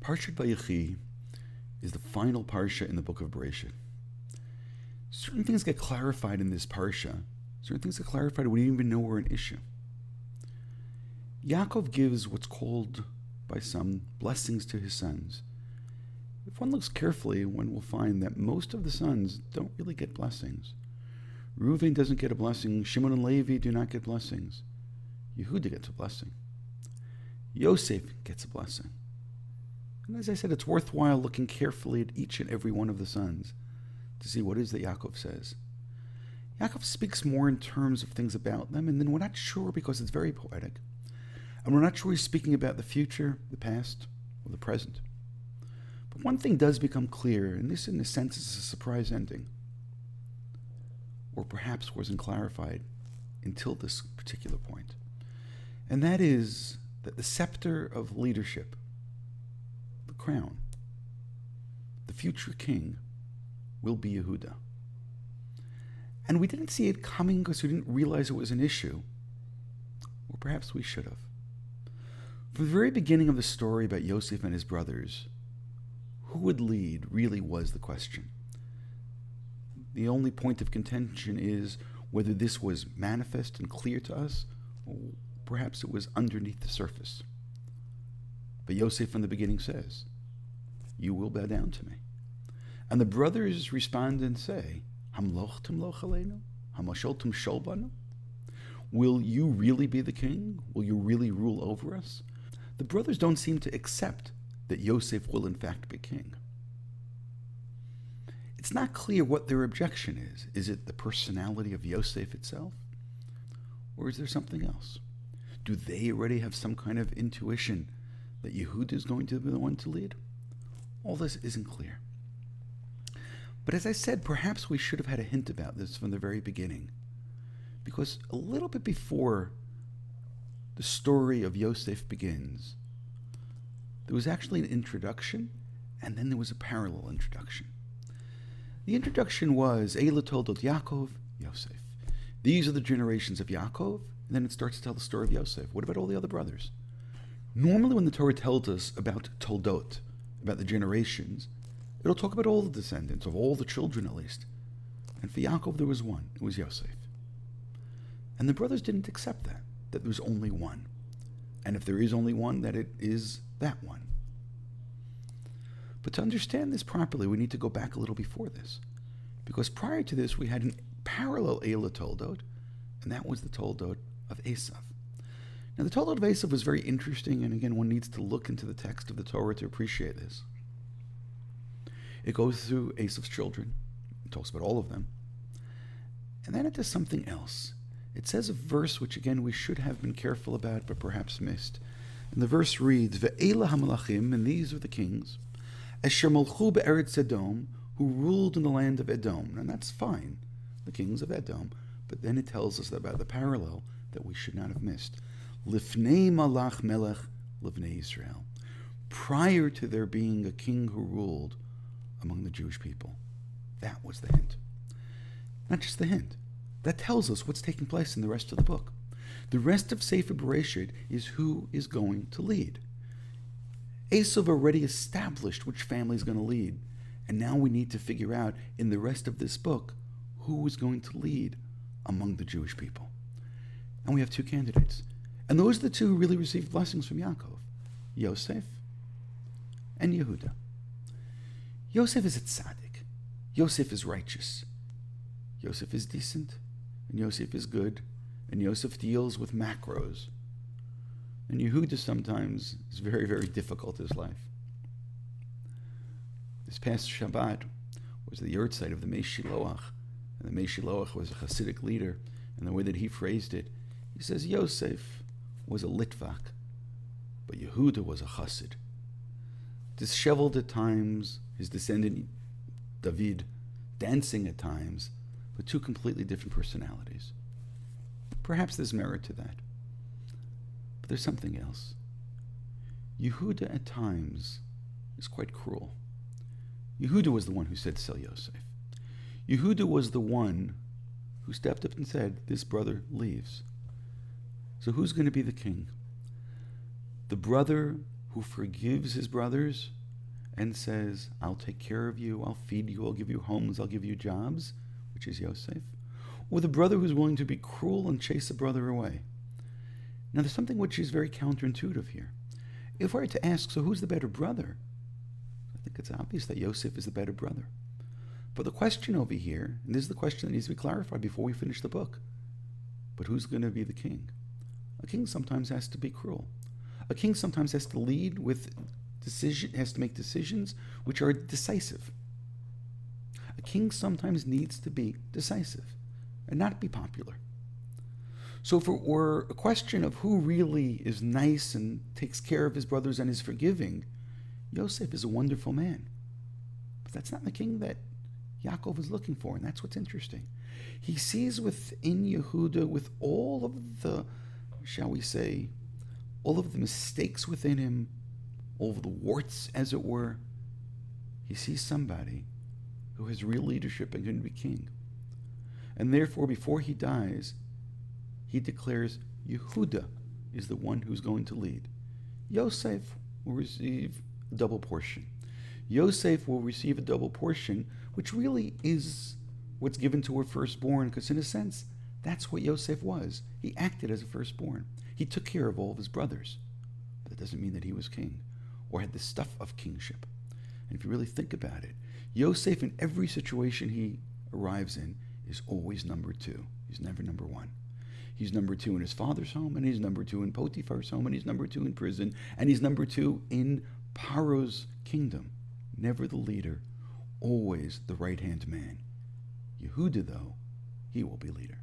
Parashat Vayechi is the final parsha in the book of Bereishit. Certain things get clarified in this parsha. Certain things get clarified we didn't even know were an issue. Yaakov gives what's called by some blessings to his sons. If one looks carefully, one will find that most of the sons don't really get blessings. Reuven doesn't get a blessing. Shimon and Levi do not get blessings. Yehuda gets a blessing. Yosef gets a blessing. And as I said, it's worthwhile looking carefully at each and every one of the sons to see what it is that Yaakov says. Yaakov speaks more in terms of things about them, and then we're not sure because it's very poetic. And we're not sure he's speaking about the future, the past, or the present. But one thing does become clear, and this in a sense is a surprise ending, or perhaps wasn't clarified until this particular point. And that is that the scepter of leadership, the crown, the future king, will be Yehuda. And we didn't see it coming because we didn't realize it was an issue, or perhaps we should have. From the very beginning of the story about Yosef and his brothers, who would lead really was the question. The only point of contention is whether this was manifest and clear to us, or perhaps it was underneath the surface. But Yosef from the beginning says, "You will bow down to me." And the brothers respond and say, "Hamloch timloch aleinu, hamashol timshol banu." Will you really be the king? Will you really rule over us? The brothers don't seem to accept that Yosef will in fact be king. It's not clear what their objection is. Is it the personality of Yosef itself? Or is there something else? Do they already have some kind of intuition that Yehuda is going to be the one to lead? All this isn't clear. But as I said, perhaps we should have had a hint about this from the very beginning. Because a little bit before the story of Yosef begins, there was actually an introduction, and then there was a parallel introduction. The introduction was, Eila toldot Yaakov, Yosef. These are the generations of Yaakov, and then it starts to tell the story of Yosef. What about all the other brothers? Normally when the Torah tells us about toldot, about the generations, it'll talk about all the descendants, of all the children at least. And for Yaakov there was one, it was Yosef. And the brothers didn't accept that there was only one. And if there is only one, that it is that one. But to understand this properly, we need to go back a little before this. Because prior to this, we had a parallel Eila Toldot, and that was the Toldot of Esav. Now, the Toldot of Esav was very interesting, and again, one needs to look into the text of the Torah to appreciate this. It goes through Esav's children. It talks about all of them. And then it does something else. It says a verse which, again, we should have been careful about, but perhaps missed. And the verse reads, Ve'ela hamalachim, and these are the kings, Esher malchu be'eretz Edom, who ruled in the land of Edom. And that's fine, the kings of Edom. But then it tells us about the parallel that we should not have missed. Lifnei malach melech livnei Israel. Prior to there being a king who ruled among the Jewish people. That was the hint. Not just the hint. That tells us what's taking place in the rest of the book. The rest of Sefer Bereishit is who is going to lead. Esav already established which family is going to lead. And now we need to figure out in the rest of this book who is going to lead among the Jewish people. And we have two candidates. And those are the two who really received blessings from Yaakov. Yosef and Yehuda. Yosef is a tzaddik. Yosef is righteous. Yosef is decent. And Yosef is good. And Yosef deals with macros. And Yehuda sometimes is very, very difficult in his life. This past Shabbat was the yahrzeit of the Mei Shiloach. And the Mei Shiloach was a Hasidic leader. And the way that he phrased it, he says Yosef was a Litvak, but Yehuda was a Chassid. Disheveled at times, his descendant David dancing at times, but two completely different personalities. Perhaps there's merit to that. But there's something else. Yehuda at times is quite cruel. Yehuda was the one who said, sell Yosef. Yehuda was the one who stepped up and said, this brother leaves. So who's going to be the king? The brother who who forgives his brothers and says, I'll take care of you, I'll feed you, I'll give you homes, I'll give you jobs, which is Yosef, or the brother who's willing to be cruel and chase the brother away? Now, there's something which is very counterintuitive here. If I were to ask, so who's the better brother? I think it's obvious that Yosef is the better brother. But the question over here, and this is the question that needs to be clarified before we finish the book, but who's going to be the king? A king sometimes has to be cruel. A king sometimes has to lead with has to make decisions which are decisive. A king sometimes needs to be decisive and not be popular. So if it were a question of who really is nice and takes care of his brothers and is forgiving, Yosef is a wonderful man. But that's not the king that Yaakov is looking for, and that's what's interesting. He sees within Yehuda, with all of the, shall we say, all of the mistakes within him, all of the warts, as it were, he sees somebody who has real leadership and can be king. And therefore, before he dies, he declares Yehuda is the one who's going to lead. Yosef will receive a double portion. Yosef will receive a double portion, which really is what's given to a firstborn, because in a sense, that's what Yosef was. He acted as a firstborn. He took care of all of his brothers. But that doesn't mean that he was king or had the stuff of kingship. And if you really think about it, Yosef, in every situation he arrives in, is always number two. He's never number one. He's number two in his father's home, and he's number two in Potiphar's home, and he's number two in prison, and he's number two in Paro's kingdom. Never the leader, always the right-hand man. Yehuda, though, he will be leader.